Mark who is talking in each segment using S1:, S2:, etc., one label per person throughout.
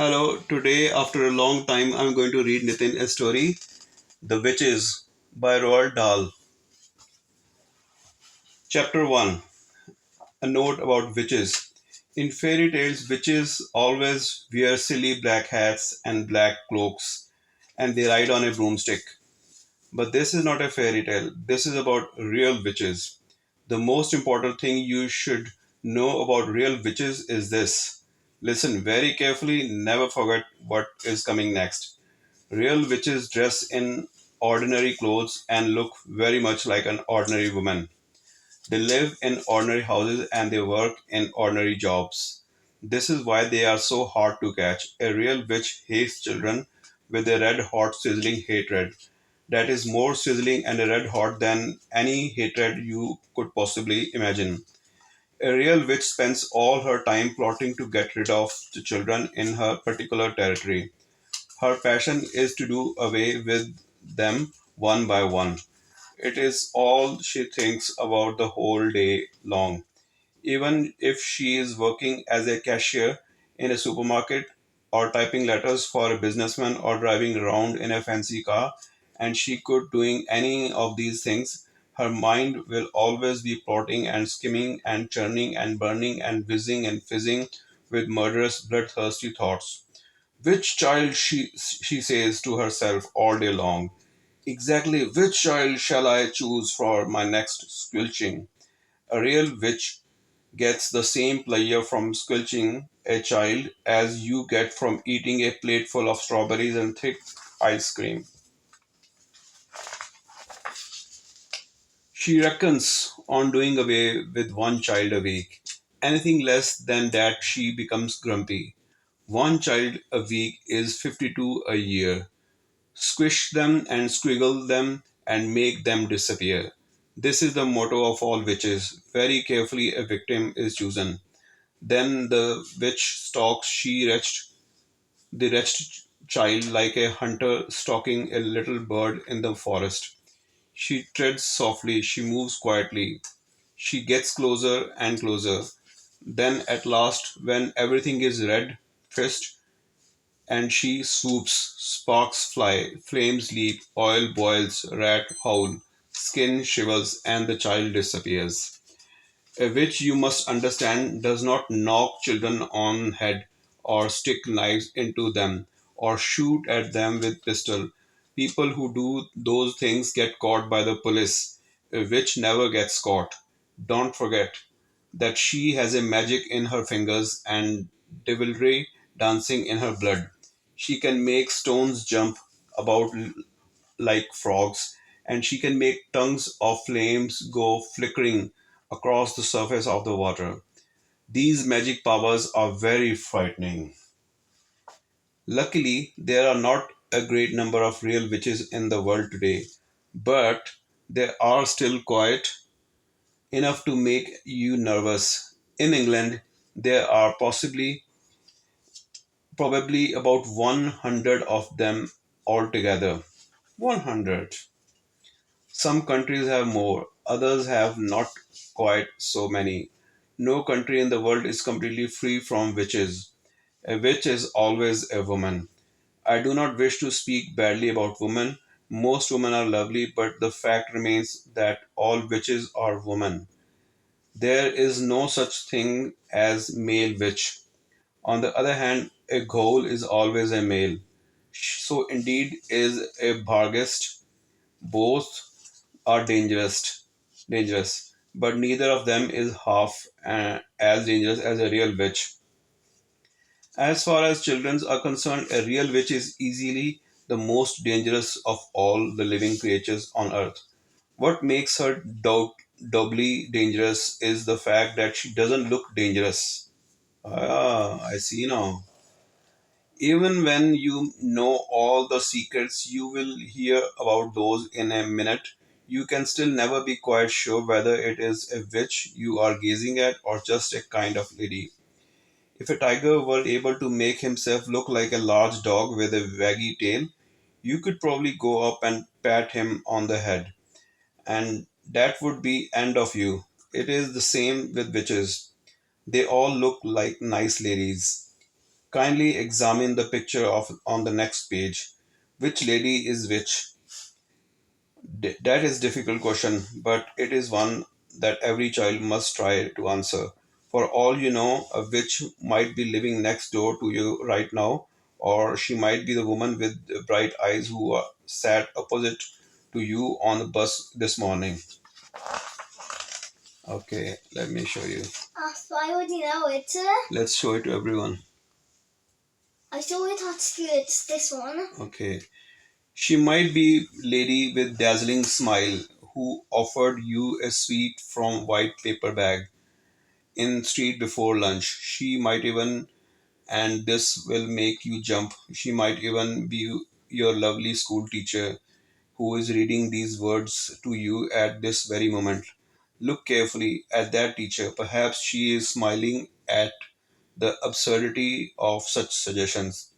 S1: Hello, today after a long time I'm going to read Nitin a story, The Witches by Roald Dahl. Chapter 1. A note about witches. In fairy tales, witches always wear silly black hats and black cloaks and they ride on a broomstick. But this is not a fairy tale, this is about real witches. The most important thing you should know about real witches is this. Listen very carefully, never forget what is coming next. Real witches dress in ordinary clothes and look very much like an ordinary woman. They live in ordinary houses and they work in ordinary jobs. This is why they are so hard to catch. A real witch hates children with a red hot sizzling hatred that is more sizzling and red hot than any hatred you could possibly imagine. A real witch spends all her time plotting to get rid of the children in her particular territory. Her passion is to do away with them one by one. It is all she thinks about the whole day long. Even if she is working as a cashier in a supermarket or typing letters for a businessman or driving around in a fancy car, and she could doing any of these things, her mind will always be plotting and skimming and churning and burning and whizzing and fizzing with murderous, bloodthirsty thoughts. Which child she says to herself all day long. Exactly which child shall I choose for my next squelching? A real witch gets the same pleasure from squelching a child as you get from eating a plateful of strawberries and thick ice cream. She reckons on doing away with one child a week. Anything less than that, she becomes grumpy. One child a week is 52 a year. Squish them and squiggle them and make them disappear. This is the motto of all witches. Very carefully, a victim is chosen. Then the witch stalks the wretched child like a hunter stalking a little bird in the forest. She treads softly, she moves quietly, she gets closer and closer. Then, at last, when everything is red, fist, and she swoops, sparks fly, flames leap, oil boils, rat howl, skin shivers, and the child disappears. Which you must understand does not knock children on head or stick knives into them or shoot at them with pistol. People who do those things get caught by the police. A witch never gets caught. Don't forget that she has a magic in her fingers and devilry dancing in her blood. She can make stones jump about like frogs, and she can make tongues of flames go flickering across the surface of the water. These magic powers are very frightening. Luckily, there are not a great number of real witches in the world today, but there are still quite enough to make you nervous. In England, there are probably about 100 of them altogether. 100. Some countries have more, others have not quite so many. No country in the world is completely free from witches. A witch is always a woman. I do not wish to speak badly about women. Most women are lovely, but the fact remains that all witches are women. There is no such thing as male witch. On the other hand, a ghoul is always a male. So indeed is a Barghest. Both are dangerous, but neither of them is half as dangerous as a real witch. As far as children are concerned, a real witch is easily the most dangerous of all the living creatures on earth. What makes her doubly dangerous is the fact that she doesn't look dangerous. Ah, I see now. Even when you know all the secrets you will hear about those in a minute, you can still never be quite sure whether it is a witch you are gazing at or just a kind of lady. If a tiger were able to make himself look like a large dog with a waggy tail, you could probably go up and pat him on the head, and that would be end of you. It is the same with witches. They all look like nice ladies. Kindly examine the picture of on the next page. Which lady is which? That is difficult question, but it is one that every child must try to answer. For all you know, a witch might be living next door to you right now, or she might be the woman with the bright eyes who sat opposite to you on the bus this morning. Okay, let me show you.
S2: Why would you know it?
S1: Let's show it to everyone.
S2: I saw it at school. It's this one.
S1: Okay. She might be lady with dazzling smile who offered you a sweet from white paper bag in street before lunch. She might even, and this will make you jump, she might even be your lovely school teacher who is reading these words to you at this very moment. Look carefully at that teacher. Perhaps she is smiling at the absurdity of such suggestions.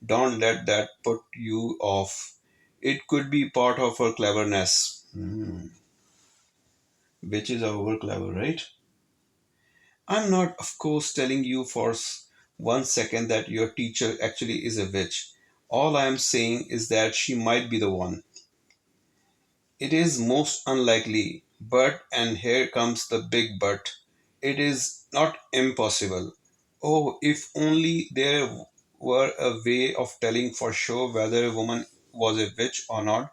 S1: Don't let that put you off. It could be part of her cleverness. Witches are over clever, right? I'm not, of course, telling you for 1 second that your teacher actually is a witch. All I am saying is that she might be the one. It is most unlikely, but, and here comes the big but, it is not impossible. Oh, if only there were a way of telling for sure whether a woman was a witch or not,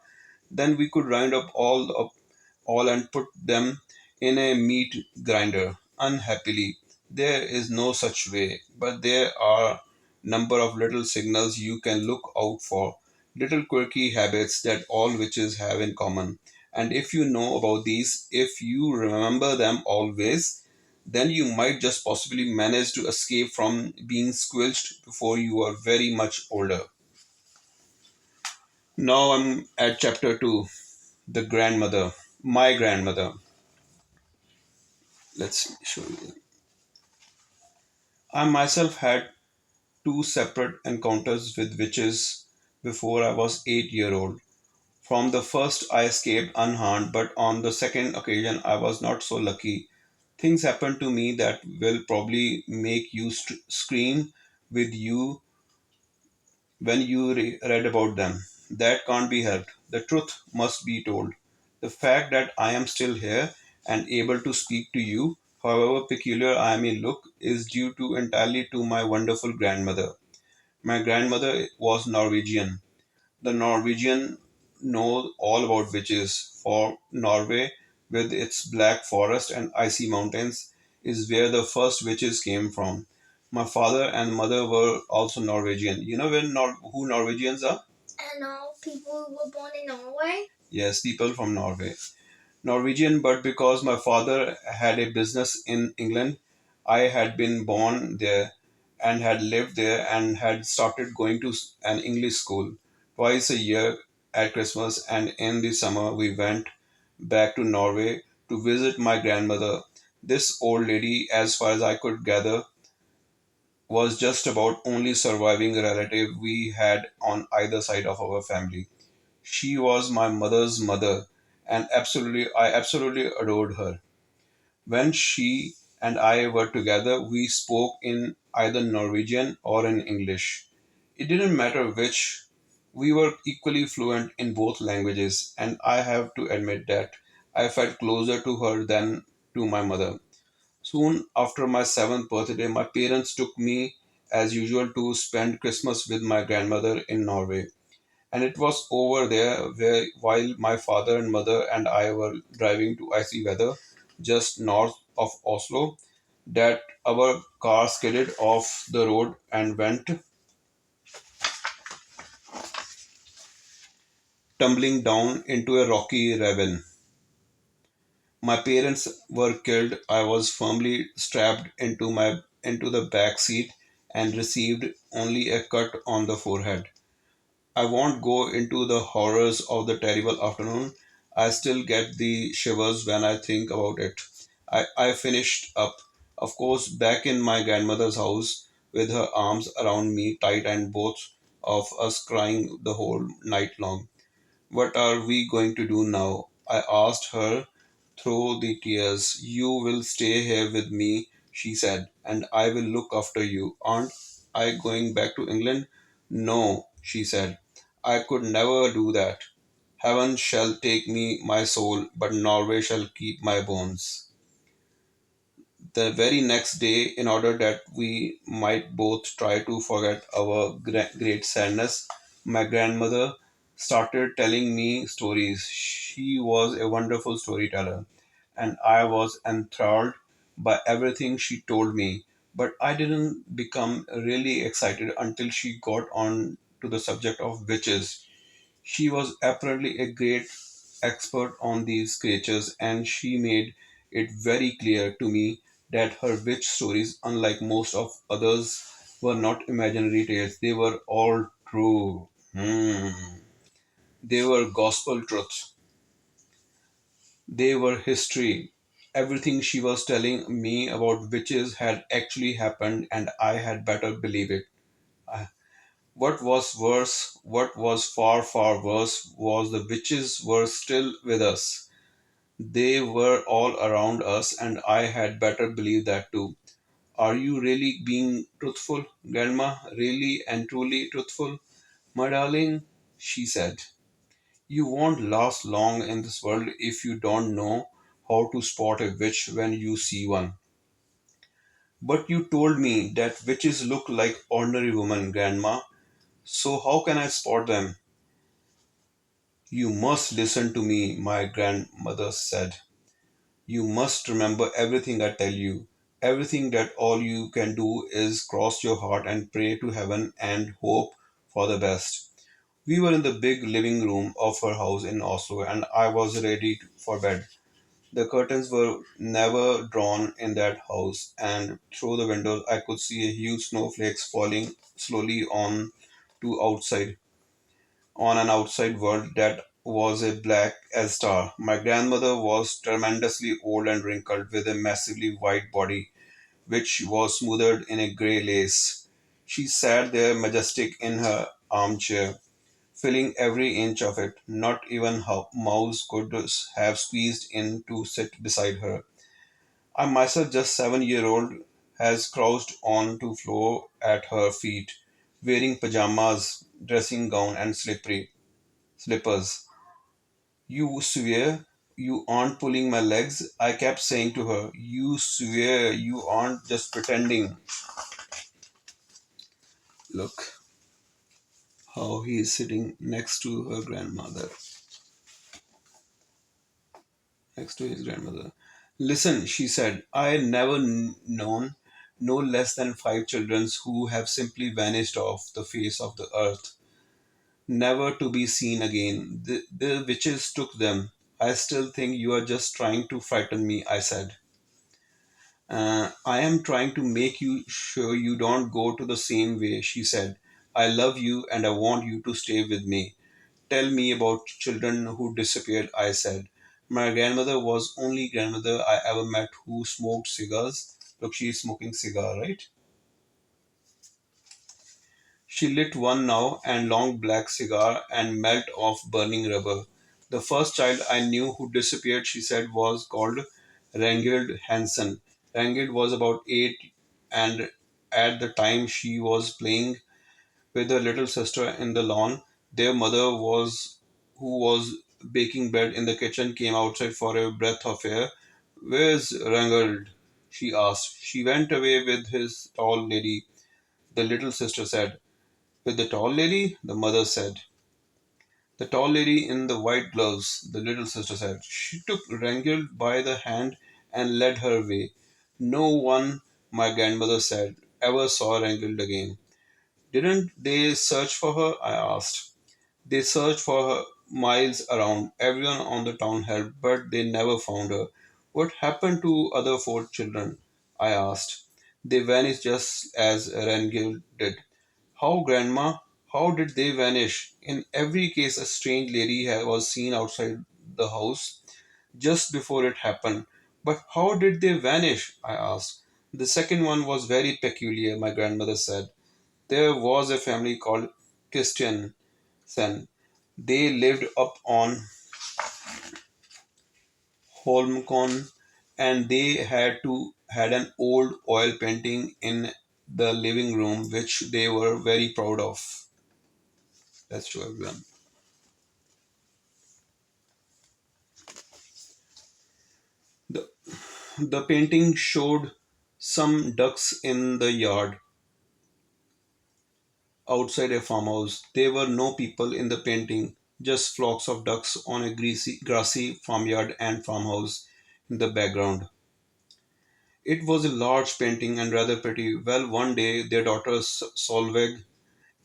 S1: then we could round up all and put them in a meat grinder. Unhappily, there is no such way, but there are number of little signals you can look out for, little quirky habits that all witches have in common. And if you know about these, if you remember them always, then you might just possibly manage to escape from being squelched before you are very much older. Now I'm at chapter 2, the grandmother, my grandmother. Let's show you. I myself had two separate encounters with witches before I was 8 years old. From the first, I escaped unharmed, but on the second occasion, I was not so lucky. Things happened to me that will probably make you scream with you when you read about them. That can't be helped. The truth must be told. The fact that I am still here and able to speak to you, however peculiar I may look, is due to entirely to my wonderful grandmother. My grandmother was Norwegian. The Norwegian know all about witches, for Norway, with its black forest and icy mountains, is where the first witches came from. My father and mother were also Norwegian. You know who Norwegians are?
S2: And all people who were born in Norway.
S1: Yes, people from Norway. Norwegian, but because my father had a business in England, I had been born there and had lived there and had started going to an English school. Twice a year at Christmas and in the summer, we went back to Norway to visit my grandmother. This old lady, as far as I could gather, was just about only surviving relative we had on either side of our family. She was my mother's mother, and I absolutely adored her. When she and I were together, we spoke in either Norwegian or in English. It didn't matter which, we were equally fluent in both languages, and I have to admit that I felt closer to her than to my mother. Soon after my seventh birthday, my parents took me, as usual, to spend Christmas with my grandmother in Norway. And it was over there where, while my father and mother and I were driving to icy weather just north of Oslo, that our car skidded off the road and went tumbling down into a rocky ravine. My parents were killed. I was firmly strapped into the back seat and received only a cut on the forehead. I won't go into the horrors of the terrible afternoon. I still get the shivers when I think about it. I finished up, of course, back in my grandmother's house with her arms around me tight and both of us crying the whole night long. What are we going to do now? I asked her through the tears. You will stay here with me, she said, and I will look after you. Aren't I going back to England? No, she said. I could never do that. Heaven shall take me my soul, but Norway shall keep my bones. The very next day, in order that we might both try to forget our great sadness, my grandmother started telling me stories. She was a wonderful storyteller, and I was enthralled by everything she told me. But I didn't become really excited until she got on to the subject of witches. She was apparently a great expert on these creatures, and she made it very clear to me that her witch stories, unlike most of others, were not imaginary tales. They were all true. They were gospel truth. They were history. Everything she was telling me about witches had actually happened, and I had better believe it. What was worse, what was far, far worse, was the witches were still with us. They were all around us, and I had better believe that too. Are you really being truthful, Grandma? Really and truly truthful? My darling, she said, you won't last long in this world if you don't know how to spot a witch when you see one. But you told me that witches look like ordinary women, Grandma. So how can I spot them? You must listen to me, my grandmother said. You must remember everything I tell you. Everything that all you can do is cross your heart and pray to heaven and hope for the best. We were in the big living room of her house in Oslo, and I was ready for bed. The curtains were never drawn in that house, and through the windows I could see a huge snowflakes falling slowly on an outside world that was as black as star. My grandmother was tremendously old and wrinkled, with a massively white body, which was smothered in a grey lace. She sat there majestic in her armchair, filling every inch of it. Not even a mouse could have squeezed in to sit beside her. I myself, just 7 year old, has crouched on to floor at her feet, wearing pajamas, dressing gown, and slippery slippers. You swear you aren't pulling my legs? I kept saying to her. You swear you aren't just pretending. Look how he is sitting next to her grandmother, next to his grandmother. Listen, she said, I never known no less than 5 children who have simply vanished off the face of the earth, never to be seen again. The witches took them. I still think you are just trying to frighten me, I said. I am trying to make you sure you don't go to the same way, she said. I love you and I want you to stay with me. Tell me about children who disappeared, I said. My grandmother was only grandmother I ever met who smoked cigars. Look, she's smoking cigar, right? She lit one now and long black cigar and melt off burning rubber. The first child I knew who disappeared, she said, was called Rangild Hansen. Rangild was about 8, and at the time she was playing with her little sister in the lawn. Their mother was who was baking bread in the kitchen came outside for a breath of air. Where's Rangild? She asked. She went away with his tall lady, the little sister said. With the tall lady? The mother said. The tall lady in the white gloves, the little sister said. She took Rangild by the hand and led her away. No one, my grandmother said, ever saw Rangild again. Didn't they search for her? I asked. They searched for her miles around. Everyone on the town helped, but they never found her. What happened to other 4 children? I asked. They vanished just as Rangild did. How, Grandma? How did they vanish? In every case, a strange lady was seen outside the house just before it happened. But how did they vanish? I asked. The second one was very peculiar, my grandmother said. There was a family called Christiansen. They lived up on Holmcon, and they had an old oil painting in the living room, which they were very proud of. Let's show everyone. The, the painting showed some ducks in the yard outside a farmhouse. There were no people in the painting, just flocks of ducks on a grassy farmyard and farmhouse in the background. It was a large painting and rather pretty. Well, one day their daughter Solveig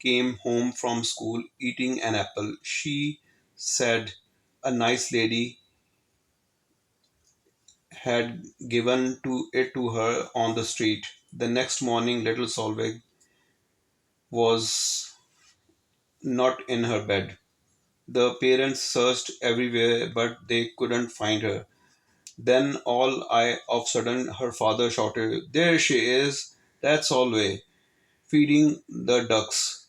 S1: came home from school eating an apple. She said a nice lady had given to her on the street. The next morning, little Solveig was not in her bed. The parents searched everywhere, but they couldn't find her. Then all I of sudden her father shouted, "There she is! That's Solveig, feeding the ducks."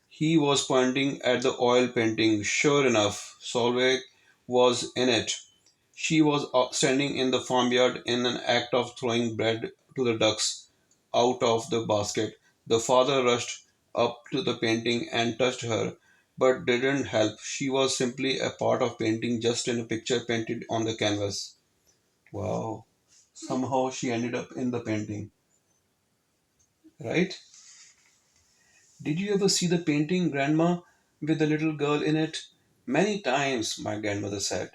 S1: He was pointing at the oil painting. Sure enough, Solveig was in it. She was standing in the farmyard in an act of throwing bread to the ducks out of the basket. The father rushed up to the painting and touched her, but didn't help. She was simply a part of painting, just in a picture painted on the canvas. Wow. Somehow she ended up in the painting, right? Did you ever see the painting, Grandma, with the little girl in it? Many times, my grandmother said.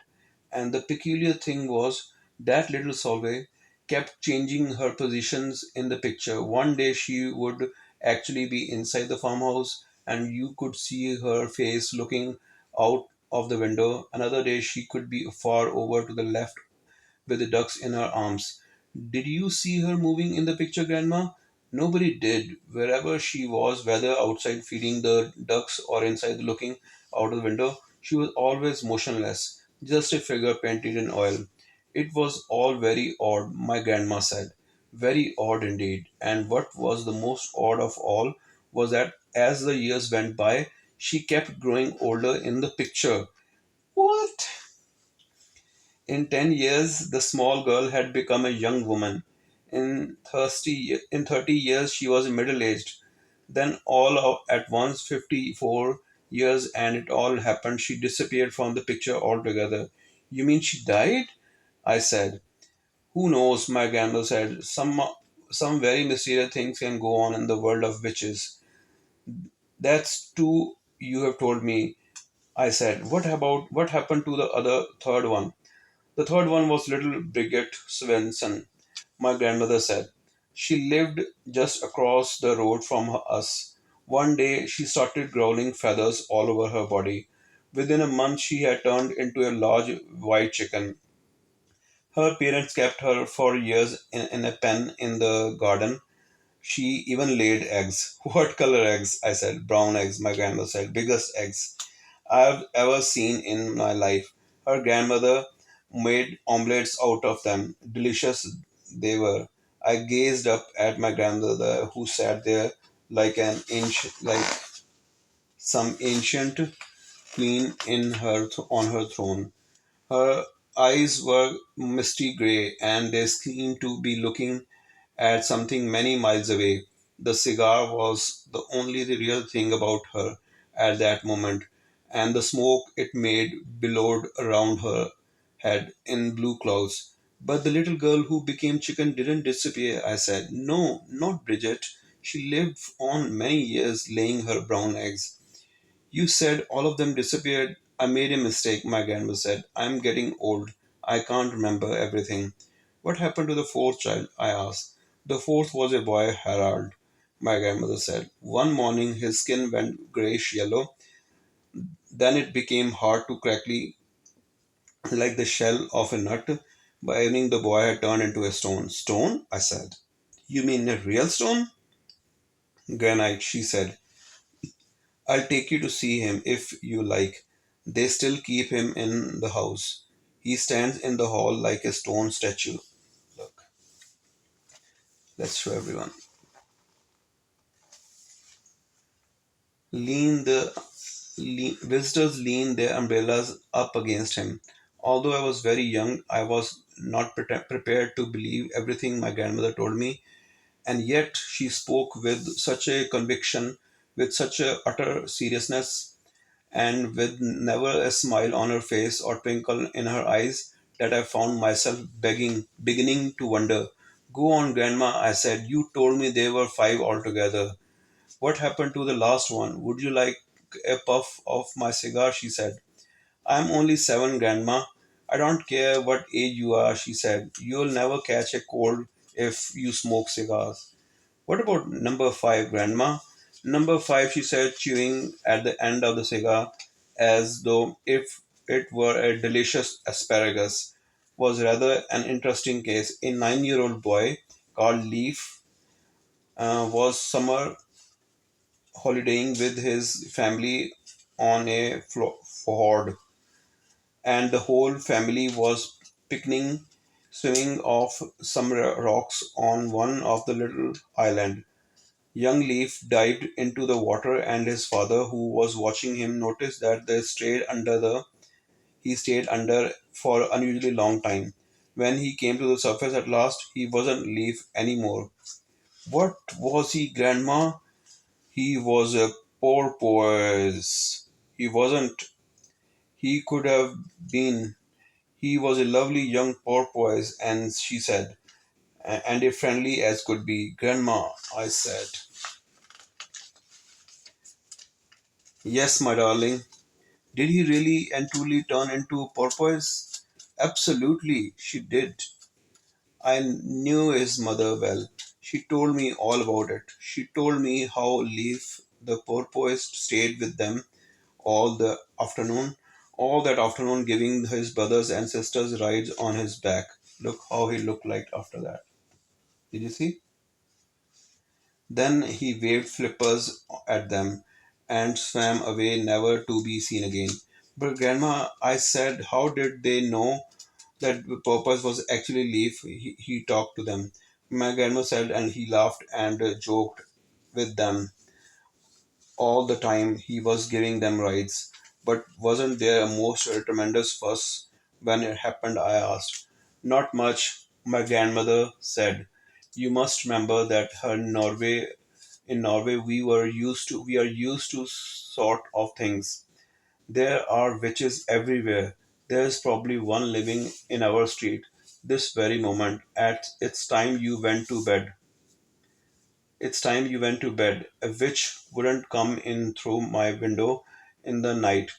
S1: And the peculiar thing was that little Solveig kept changing her positions in the picture. One day she would actually be inside the farmhouse and you could see her face looking out of the window. Another day she could be far over to the left with the ducks in her arms. Did you see her moving in the picture, Grandma? Nobody did. Wherever she was, whether outside feeding the ducks or inside looking out of the window, she was always motionless, just a figure painted in oil. It was all very odd, my grandma said. Very odd indeed. And what was the most odd of all was that as the years went by, she kept growing older in the picture. What? In 10 years, the small girl had become a young woman. In 30 years, she was middle aged. Then, at once, 54 years, and it all happened. She disappeared from the picture altogether. You mean she died? I said. Who knows, my grandmother said. Some very mysterious things can go on in the world of witches. That's too, you have told me, I said. What happened to the other third one? The third one was little Bridget Swenson, my grandmother said. She lived just across the road from us. One day she started growing feathers all over her body. Within a month, she had turned into a large white chicken. Her parents kept her for years in a pen in the garden. She even laid eggs. What color eggs? I said. Brown eggs, my grandmother said. Biggest eggs I've ever seen in my life. Her grandmother made omelets out of them. Delicious they were. I gazed up at my grandmother who sat there like some ancient queen on her throne. Her eyes were misty gray, and they seemed to be looking at something many miles away. The cigar was the only real thing about her at that moment, and the smoke it made billowed around her head in blue clouds. But the little girl who became chicken didn't disappear, I said. No, not Bridget. She lived on many years laying her brown eggs. You said all of them disappeared. I made a mistake, my grandmother said. I'm getting old. I can't remember everything. What happened to the fourth child? I asked. The fourth was a boy, Harold, my grandmother said. One morning his skin went grayish yellow. Then it became hard to crackly like the shell of a nut. By evening the boy had turned into a stone. Stone? I said. You mean a real stone? Granite, she said. I'll take you to see him if you like. They still keep him in the house. He stands in the hall like a stone statue. Look, let's show everyone. Visitors lean their umbrellas up against him. Although I was very young, I was not prepared to believe everything my grandmother told me. And yet she spoke with such a conviction, with such a utter seriousness, and with never a smile on her face or twinkle in her eyes, that I found myself beginning to wonder. Go on, Grandma, I said. You told me there were five altogether. What happened to the last one? Would you like a puff of my cigar? She said. I'm only seven, Grandma. I don't care what age you are, she said. You'll never catch a cold if you smoke cigars. What about number five, Grandma? Number five, she said, chewing at the end of the cigar as though if it were a delicious asparagus, was rather an interesting case. A 9 year old boy called Leaf was summer holidaying with his family on a fjord, and the whole family was picnicking, swimming off some rocks on one of the little island. Young Leaf dived into the water, and his father, who was watching him, noticed that he stayed under for unusually long time. When he came to the surface at last, he wasn't Leaf anymore. What was he, Grandma? He was a porpoise. He wasn't. He could have been. He was a lovely young porpoise, and she said, and as friendly as could be. Grandma, I said. Yes, my darling. Did he really and truly turn into a porpoise? Absolutely, she did. I knew his mother well. She told me all about it. She told me how Leaf, the porpoise, stayed with them all the afternoon, all that afternoon, giving his brothers and sisters rides on his back. Look how he looked like after that. Did you see? Then he waved flippers at them and swam away, never to be seen again. But Grandma, I said, how did they know that the purpose was actually Leaf? He talked to them. My grandma said, and he laughed and joked with them all the time he was giving them rides. But wasn't there a most tremendous fuss when it happened? I asked. Not much, my grandmother said. You must remember that in Norway we are used to sort of things. There are witches everywhere. There's probably one living in our street this very moment. It's time you went to bed. A witch wouldn't come in through my window in the night,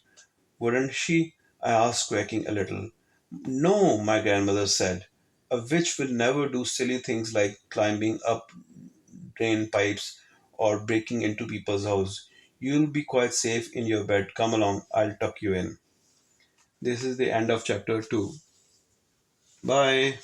S1: wouldn't she? I asked, quaking a little. No, my grandmother said. A witch will never do silly things like climbing up drain pipes or breaking into people's house. You'll be quite safe in your bed. Come along, I'll tuck you in. This is the end of chapter 2. Bye.